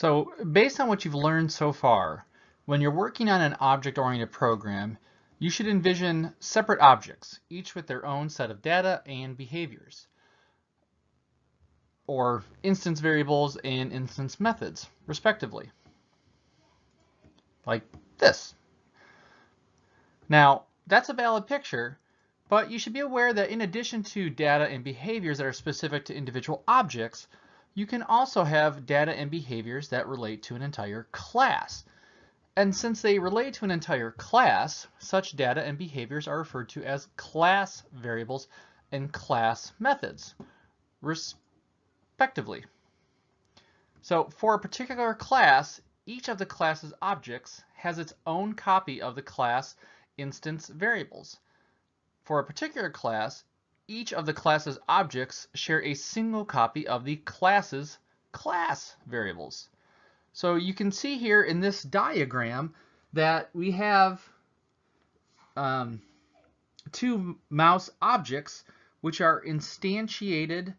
So based on what you've learned so far, when you're working on an object-oriented program, you should envision separate objects, each with their own set of data and behaviors, or instance variables and instance methods, respectively, like this. Now, that's a valid picture, but you should be aware that in addition to data and behaviors that are specific to individual objects, you can also have data and behaviors that relate to an entire class. And since they relate to an entire class, such data and behaviors are referred to as class variables and class methods, respectively. So for a particular class, each of the class's objects has its own copy of the class instance variables. For a particular class, each of the class's objects share a single copy of the class's class variables. So you can see here in this diagram that we have two mouse objects which are instantiated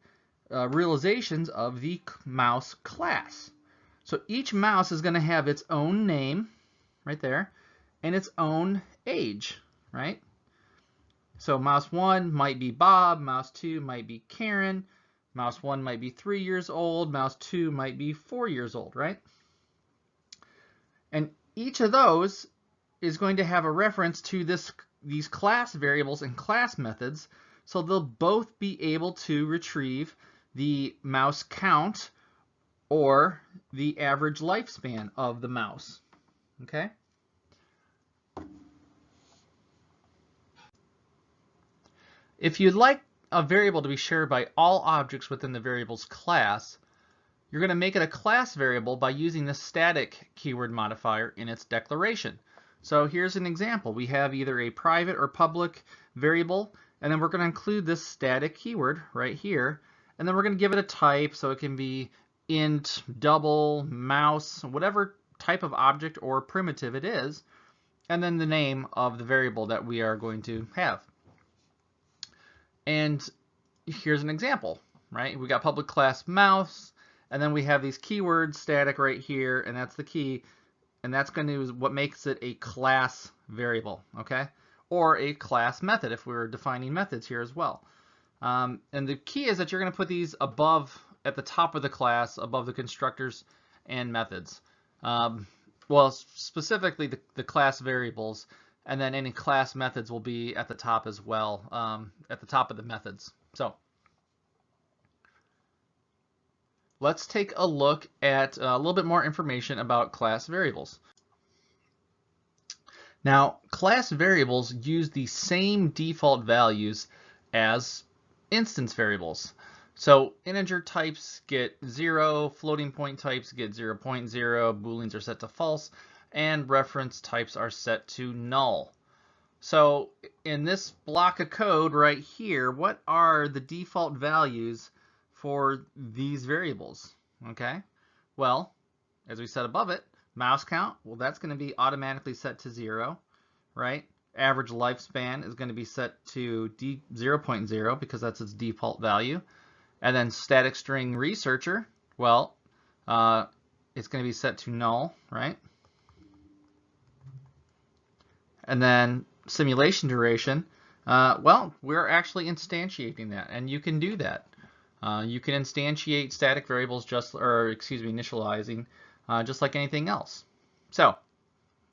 realizations of the mouse class. So each mouse is going to have its own name right there and its own age, right? So mouse 1 might be Bob, mouse 2 might be Karen, mouse 1 might be 3 years old, mouse 2 might be 4 years old, right? And each of those is going to have a reference to these class variables and class methods, so they'll both be able to retrieve the mouse count or the average lifespan of the mouse. Okay? If you'd like a variable to be shared by all objects within the variable's class, you're going to make it a class variable by using the static keyword modifier in its declaration. So here's an example. We have either a private or public variable, and then we're going to include this static keyword right here, and then we're going to give it a type, so it can be int, double, mouse, whatever type of object or primitive it is, and then the name of the variable that we are going to have. And here's an example, right? We got public class mouse, and then we have these keywords static right here, and that's the key, and that's going to what makes it a class variable, okay? Or a class method if we were defining methods here as well. And the key is that you're going to put these above, at the top of the class, above the constructors and methods. Well, specifically the class variables, and then any class methods will be at the top as well, at the top of the methods. So let's take a look at a little bit more information about class variables. Now, class variables use the same default values as instance variables. So integer types get 0, floating point types get 0.0, booleans are set to false, and reference types are set to null. So in this block of code right here, what are the default values for these variables? Okay, well, as we said above it, mouse count, well, that's going to be automatically set to 0, right? Average lifespan is going to be set to 0.0 because that's its default value. And then static string researcher, well, it's going to be set to null, right? And then simulation duration, well, we're actually instantiating that, and you can do that. You can instantiate static variables initializing just like anything else. So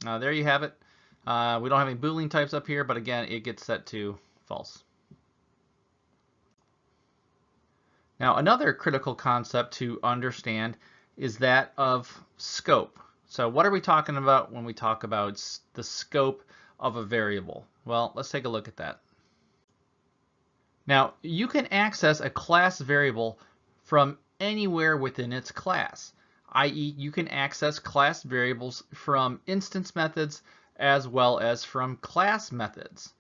there you have it. We don't have any Boolean types up here, but again, it gets set to false. Now, another critical concept to understand is that of scope. So what are we talking about when we talk about the scope of a variable? Well, let's take a look at that. Now, you can access a class variable from anywhere within its class, i.e., you can access class variables from instance methods as well as from class methods.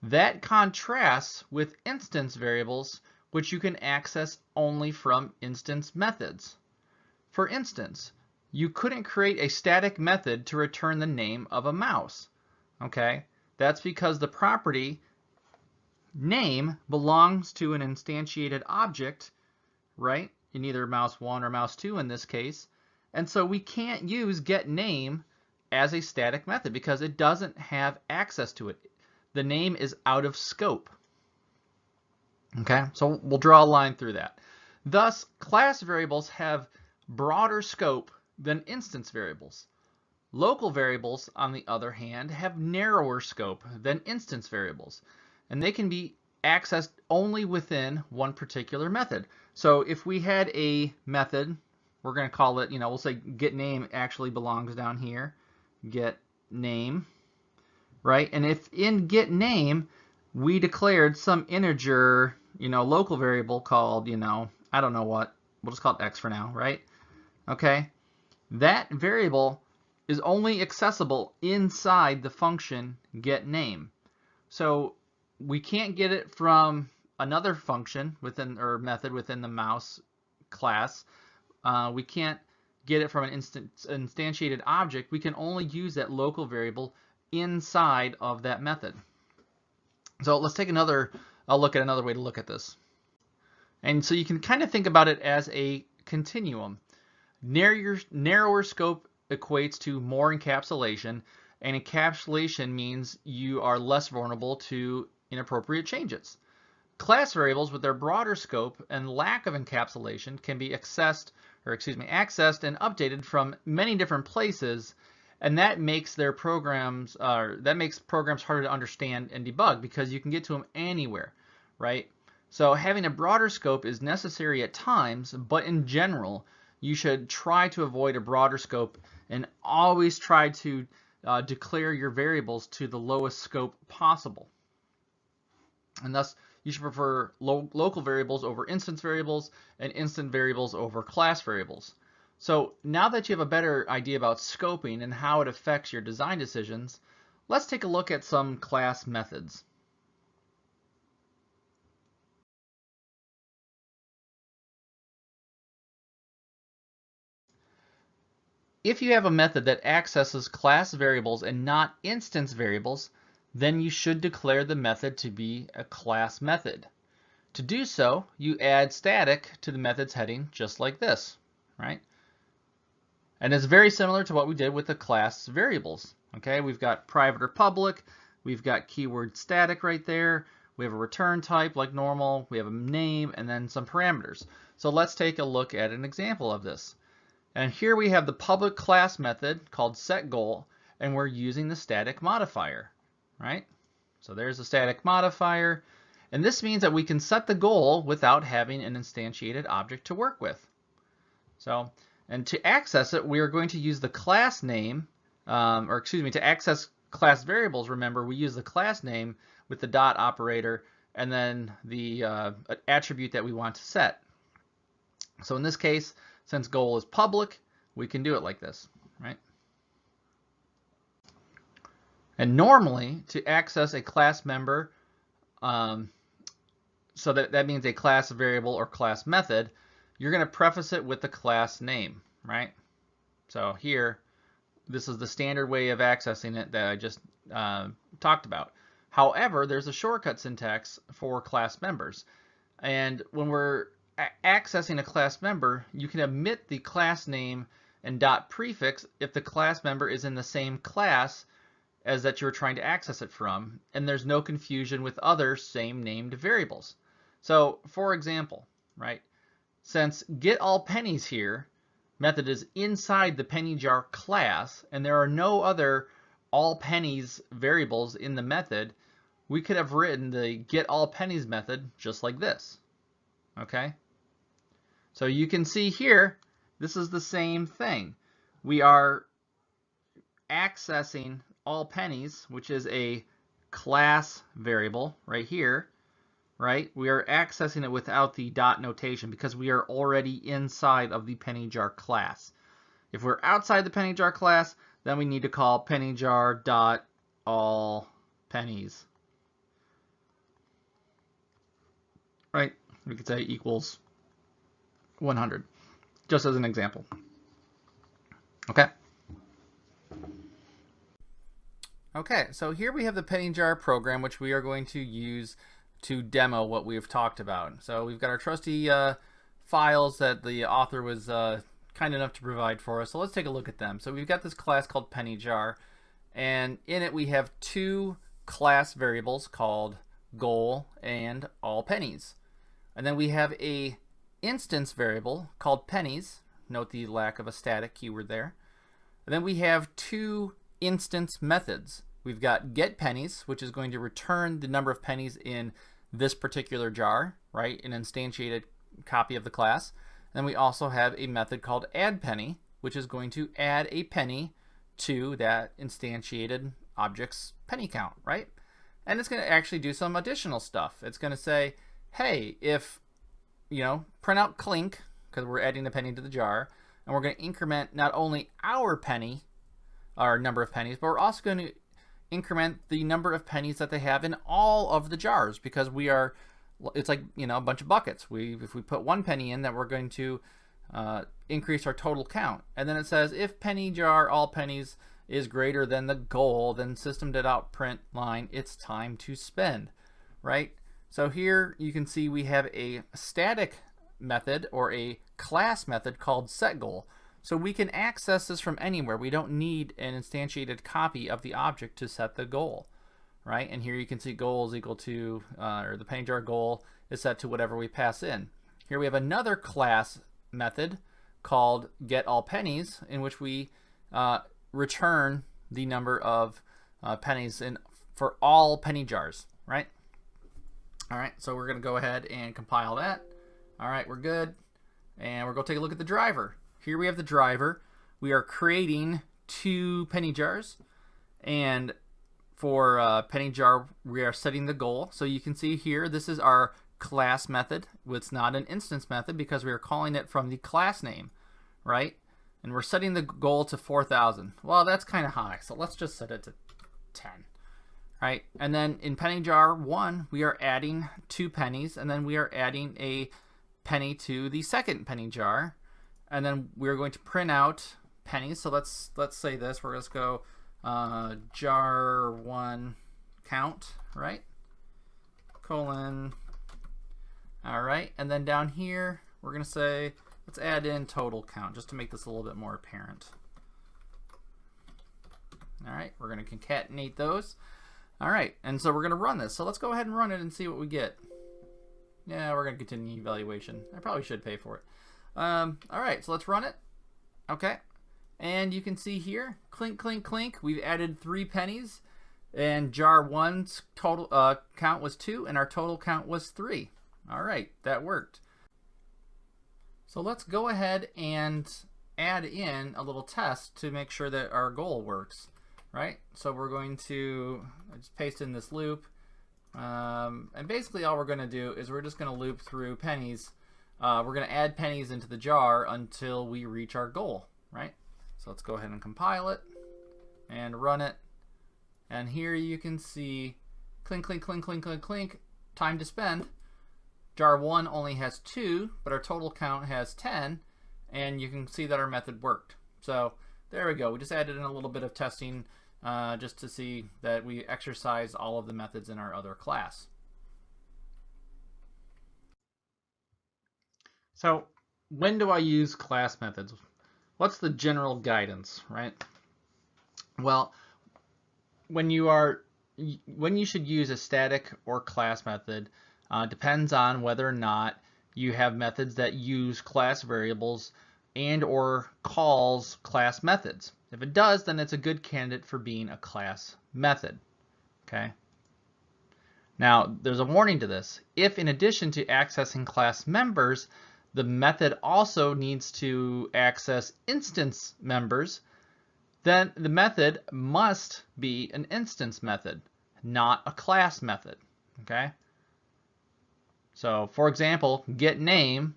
That contrasts with instance variables, which you can access only from instance methods. For instance, you couldn't create a static method to return the name of a mouse. Okay, that's because the property name belongs to an instantiated object, right? In either mouse 1 or mouse 2 in this case, And so we can't use getName as a static method because it doesn't have access to it. The name is out of scope. Okay, so we'll draw a line through that. Thus, class variables have broader scope than instance variables. Local variables, on the other hand, have narrower scope than instance variables, and they can be accessed only within one particular method. So if we had a method, we're going to call it, we'll say getName actually belongs down here, getName, right? And if in getName we declared some integer, local variable called, I don't know what, we'll just call it x for now, right? Okay, that variable is only accessible inside the function getName. So we can't get it from another function within, or method within the mouse class. We can't get it from an instantiated object. We can only use that local variable inside of that method. So let's take a look at another way to look at this. And so you can kind of think about it as a continuum. Narrower scope equates to more encapsulation, and encapsulation means you are less vulnerable to inappropriate changes. Class variables with their broader scope and lack of encapsulation can be accessed and updated from many different places, and that makes programs harder to understand and debug because you can get to them anywhere, right? So having a broader scope is necessary at times, but in general, you should try to avoid a broader scope and always try to declare your variables to the lowest scope possible. And thus, you should prefer local variables over instance variables and instant variables over class variables. So now that you have a better idea about scoping and how it affects your design decisions, let's take a look at some class methods. If you have a method that accesses class variables and not instance variables, then you should declare the method to be a class method. To do so, you add static to the method's heading just like this, right? And it's very similar to what we did with the class variables. Okay, we've got private or public, we've got keyword static right there, we have a return type like normal, we have a name, and then some parameters. So let's take a look at an example of this. And here we have the public class method called setGoal, and we're using the static modifier, right? So there's the static modifier, and this means that we can set the goal without having an instantiated object to work with. So, and to access it, we are going to use the class name, to access class variables, remember, we use the class name with the dot operator and then the attribute that we want to set. So in this case, since goal is public, we can do it like this, right? And normally, to access a class member, so that means a class variable or class method, you're going to preface it with the class name, right? So here, this is the standard way of accessing it that I just talked about. However, there's a shortcut syntax for class members. And when we're accessing a class member, you can omit the class name and dot prefix if the class member is in the same class as that you're trying to access it from, and there's no confusion with other same named variables. So for example, right, since getAllPennies here method is inside the penny jar class and there are no other allpennies variables in the method, we could have written the getAllPennies method just like this. Okay? So you can see here, this is the same thing. We are accessing allpennies, which is a class variable right here, right? We are accessing it without the dot notation because we are already inside of the penny jar class. If we're outside the penny jar class, then we need to call pennyjar dot allpennies. Right? We could say equals 100, just as an example. Okay. Okay, so here we have the penny jar program, which we are going to use to demo what we've talked about. So we've got our trusty files that the author was kind enough to provide for us. So let's take a look at them. So we've got this class called penny jar, and in it we have two class variables called goal and all pennies. And then we have a instance variable called pennies. Note the lack of a static keyword there. And then we have two instance methods. We've got get pennies, which is going to return the number of pennies in this particular jar, right? An instantiated copy of the class. And then we also have a method called add penny, which is going to add a penny to that instantiated object's penny count, right? And it's going to actually do some additional stuff. It's going to say, hey, if, print out clink, because we're adding a penny to the jar, and we're going to increment not only our penny, our number of pennies, but we're also going to increment the number of pennies that they have in all of the jars, because it's like, a bunch of buckets. If we put one penny in, that we're going to increase our total count. And then it says, if penny jar all pennies is greater than the goal, then system.out.print line, it's time to spend, right? So here you can see we have a static method or a class method called setGoal. So we can access this from anywhere. We don't need an instantiated copy of the object to set the goal, right? And here you can see goal is equal to, or the penny jar goal is set to whatever we pass in. Here we have another class method called get all pennies, in which we return the number of pennies for all penny jars, right? All right, so we're going to go ahead and compile that. All right, we're good. And we're going to take a look at the driver. Here we have the driver. We are creating two penny jars. And for penny jar, we are setting the goal. So you can see here, this is our class method. It's not an instance method because we are calling it from the class name, right? And we're setting the goal to 4,000. Well, that's kind of high, so let's just set it to 10. Right? And then in penny jar 1, we are adding 2 pennies, and then we are adding a penny to the second penny jar, and then we're going to print out pennies. So let's say this. We're going to go jar 1 count, right? Colon. All right, and then down here we're going to say, let's add in total count just to make this a little bit more apparent. All right, we're going to concatenate those. All right, and so we're going to run this. So let's go ahead and run it and see what we get. Yeah, we're going to continue evaluation. I probably should pay for it. All right, so let's run it. Okay, and you can see here, clink, clink, clink. We've added 3 pennies, and jar 1's total count was 2, and our total count was 3. All right, that worked. So let's go ahead and add in a little test to make sure that our goal works, right? So we're going to just paste in this loop. And basically all we're going to do is we're just going to loop through pennies. We're going to add pennies into the jar until we reach our goal, right? So let's go ahead and compile it and run it. And here you can see clink, clink, clink, clink, clink, clink, time to spend. Jar 1 only has 2, but our total count has 10, and you can see that our method worked. So there we go. We just added in a little bit of testing just to see that we exercise all of the methods in our other class. So when do I use class methods? What's the general guidance, right? Well, when you should use a static or class method depends on whether or not you have methods that use class variables and or calls class methods. If it does, then it's a good candidate for being a class method. Okay. Now, there's a warning to this. If in addition to accessing class members, the method also needs to access instance members, then the method must be an instance method, not a class method. Okay. So, for example, getName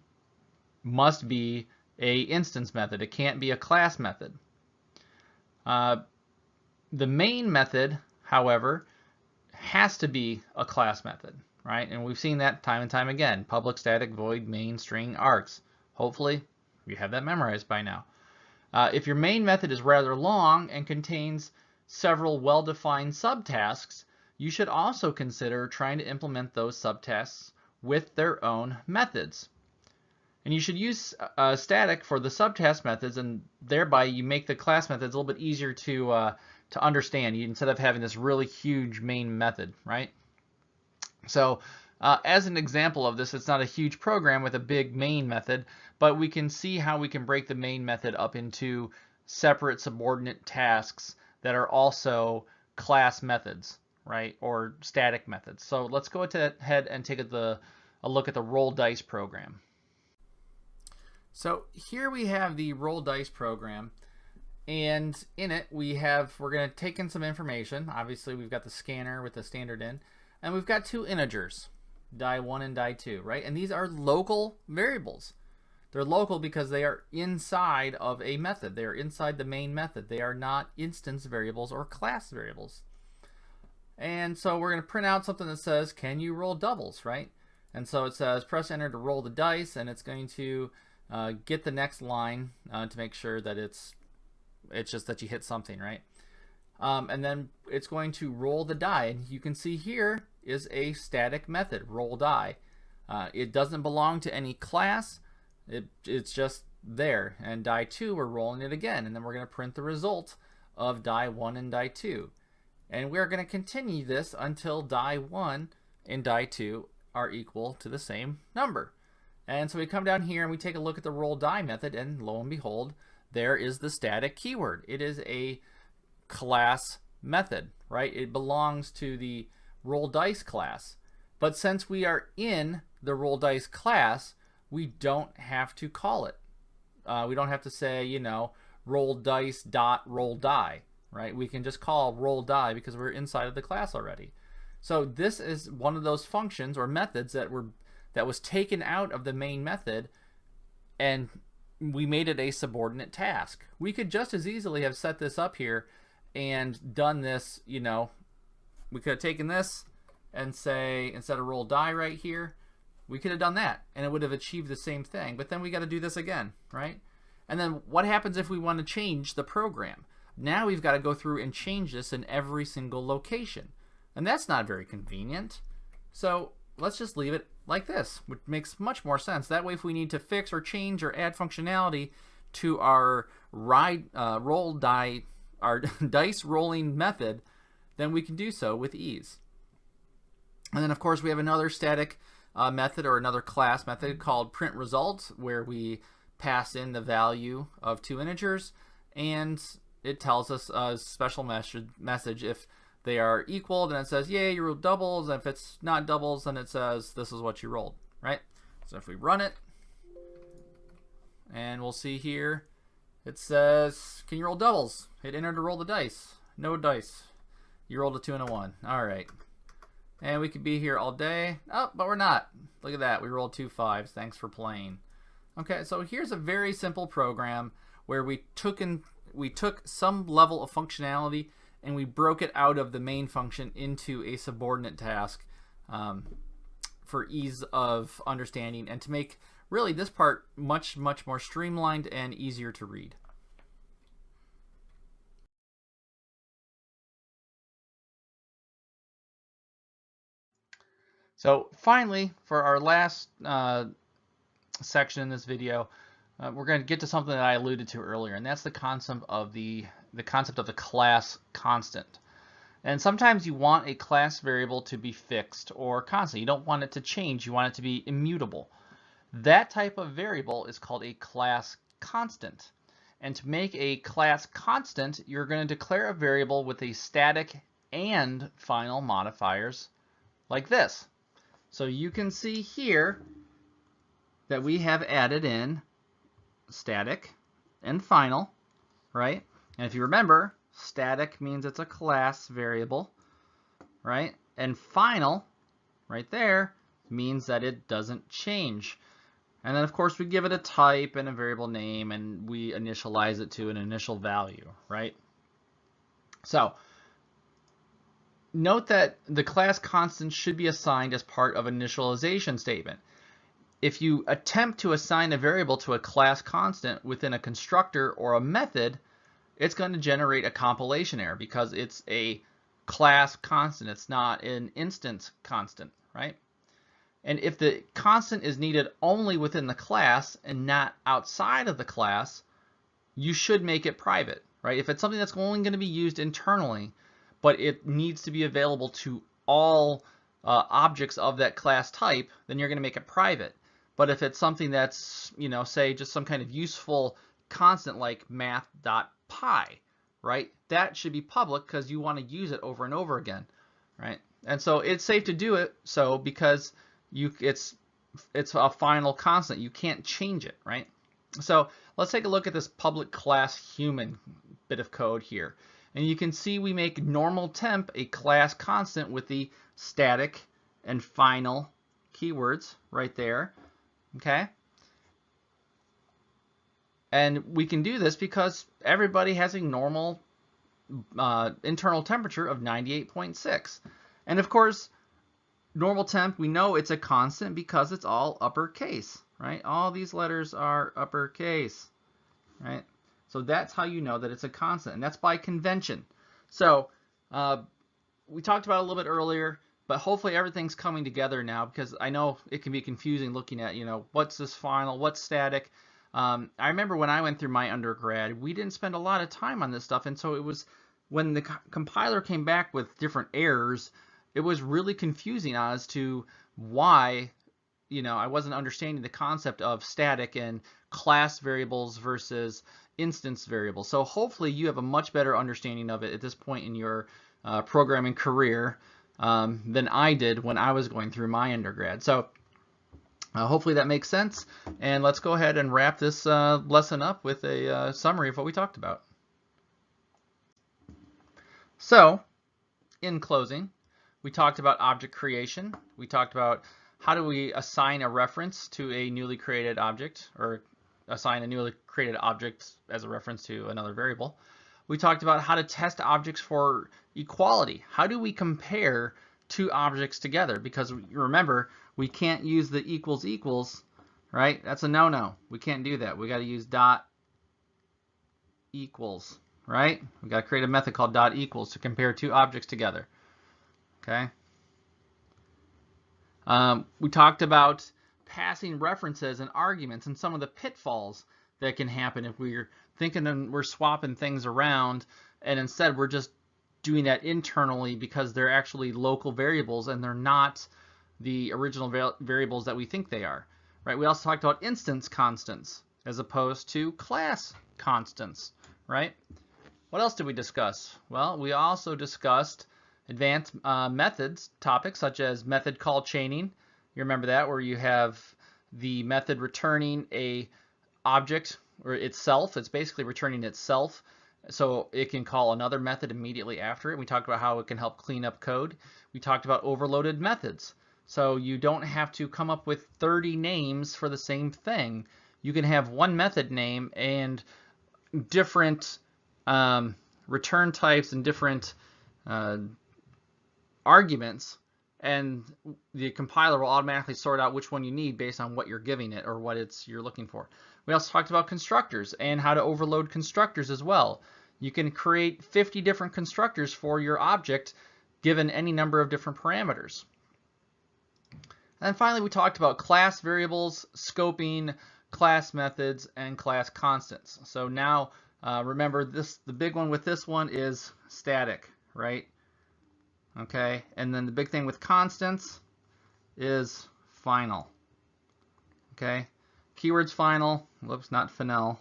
must be a instance method. It can't be a class method. The main method, however, has to be a class method, right? And we've seen that time and time again. Public static void main string args. Hopefully, you have that memorized by now. If your main method is rather long and contains several well-defined subtasks, you should also consider trying to implement those subtasks with their own methods. And you should use static for the subtask methods, and thereby you make the class methods a little bit easier to understand instead of having this really huge main method, right? So as an example of this, it's not a huge program with a big main method, but we can see how we can break the main method up into separate subordinate tasks that are also class methods, right, or static methods. So let's go ahead and take a look at the roll dice program. So here we have the roll dice program, and in it we're going to take in some information. Obviously we've got the scanner with the standard in, and we've got two integers, die1 and die2, right? And these are local variables. They're local because they are inside of a method. They are inside the main method. They are not instance variables or class variables. And so we're going to print out something that says, can you roll doubles, right? And so it says press enter to roll the dice, and it's going to get the next line to make sure that it's just that you hit something, right? And then it's going to roll the die, and you can see here is a static method, roll die. It doesn't belong to any class. It's just there. And die 2, we're rolling it again, and then we're going to print the result of die 1 and die 2. And we're going to continue this until die 1 and die 2 are equal to the same number. And so we come down here and we take a look at the roll die method, and lo and behold, there is the static keyword. It is a class method, right? It belongs to the roll dice class. But since we are in the roll dice class, we don't have to call it. We don't have to say, you know, roll dice dot roll die, right? We can just call roll die because we're inside of the class already. So this is one of those functions or methods that was taken out of the main method, and we made it a subordinate task. We could just as easily have set this up here and done this, you know, we could have taken this and say, instead of roll die right here, we could have done that and it would have achieved the same thing. But then we got to do this again, right? And then what happens if we want to change the program? Now we've got to go through and change this in every single location. And that's not very convenient. So let's just leave it like this, which makes much more sense. That way, if we need to fix or change or add functionality to our roll die, our dice rolling method, then we can do so with ease. And then of course we have another static method or another class method called print result, where we pass in the value of two integers, and it tells us a special message. If they are equal, then it says, yay, you rolled doubles. And if it's not doubles, then it says, this is what you rolled, right? So if we run it, and we'll see here, it says, can you roll doubles? Hit enter to roll the dice. No dice. You rolled a 2 and a 1. All right. And we could be here all day. Oh, but we're not. Look at that. We rolled 2 5s. Thanks for playing. Okay, so here's a very simple program where we took some level of functionality and we broke it out of the main function into a subordinate task for ease of understanding and to make really this part much more streamlined and easier to read. So finally, for our last section in this video, we're going to get to something that I alluded to earlier, and that's the concept of the class constant. And sometimes you want a class variable to be fixed or constant. You don't want it to change. You want it to be immutable. That type of variable is called a class constant. And to make a class constant, you're going to declare a variable with a static and final modifiers like this. So you can see here that we have added in static and final, right? And if you remember, static means it's a class variable, right? And final, right there, means that it doesn't change. And then, of course, we give it a type and a variable name, and we initialize it to an initial value, right? So note that the class constant should be assigned as part of initialization statement. If you attempt to assign a variable to a class constant within a constructor or a method, it's going to generate a compilation error because it's a class constant. It's not an instance constant, right? And if the constant is needed only within the class and not outside of the class, you should make it private, right? If it's something that's only going to be used internally, but it needs to be available to all objects of that class type, then you're going to make it private. But if it's something that's, say just some kind of useful constant like math.pi, right? That should be public because you want to use it over and over again, right? And so it's safe to do it because it's a final constant. You can't change it, right? So let's take a look at this public class human bit of code here. And you can see we make normal temp a class constant with the static and final keywords right there. Okay? And we can do this because everybody has a normal internal temperature of 98.6. And of course, normal temp, we know it's a constant because it's all uppercase, right? All these letters are uppercase, right? So that's how you know that it's a constant, and that's by convention. So we talked about it a little bit earlier, but hopefully everything's coming together now, because I know it can be confusing looking at, what's this final, what's static. I remember when I went through my undergrad, we didn't spend a lot of time on this stuff, and so it was when the compiler came back with different errors, it was really confusing as to why, I wasn't understanding the concept of static and class variables versus instance variables. So hopefully you have a much better understanding of it at this point in your programming career than I did when I was going through my undergrad. So hopefully that makes sense. And let's go ahead and wrap this lesson up with a summary of what we talked about. So, in closing, we talked about object creation. We talked about how do we assign a reference to a newly created object, or assign a newly created object as a reference to another variable. We talked about how to test objects for equality. How do we compare two objects together? Because remember, we can't use the equals equals, right? That's a no-no. We can't do that. We got to use dot equals, right? We got to create a method called dot equals to compare two objects together. Okay. We talked about passing references and arguments and some of the pitfalls that can happen if we're thinking and we're swapping things around, and instead we're just doing that internally because they're actually local variables and they're not the original variables that we think they are, right? We also talked about instance constants as opposed to class constants, right? What else did we discuss? Well, we also discussed advanced methods topics such as method call chaining. You remember that, where you have the method returning a object or itself. It's basically returning itself, so it can call another method immediately after it. We talked about how it can help clean up code. We talked about overloaded methods. So you don't have to come up with 30 names for the same thing. You can have one method name and different return types and different arguments, and the compiler will automatically sort out which one you need based on what you're giving it or what you're looking for. We also talked about constructors and how to overload constructors as well. You can create 50 different constructors for your object given any number of different parameters. And finally, we talked about class variables, scoping, class methods, and class constants. So now remember, the big one with this one is static, right? Okay, and then the big thing with constants is final. Okay, keywords final, whoops, not final.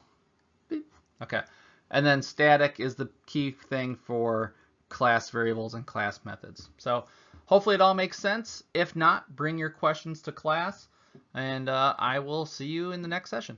Beep. Okay, and then static is the key thing for class variables and class methods. So hopefully it all makes sense. If not, bring your questions to class, and I will see you in the next session.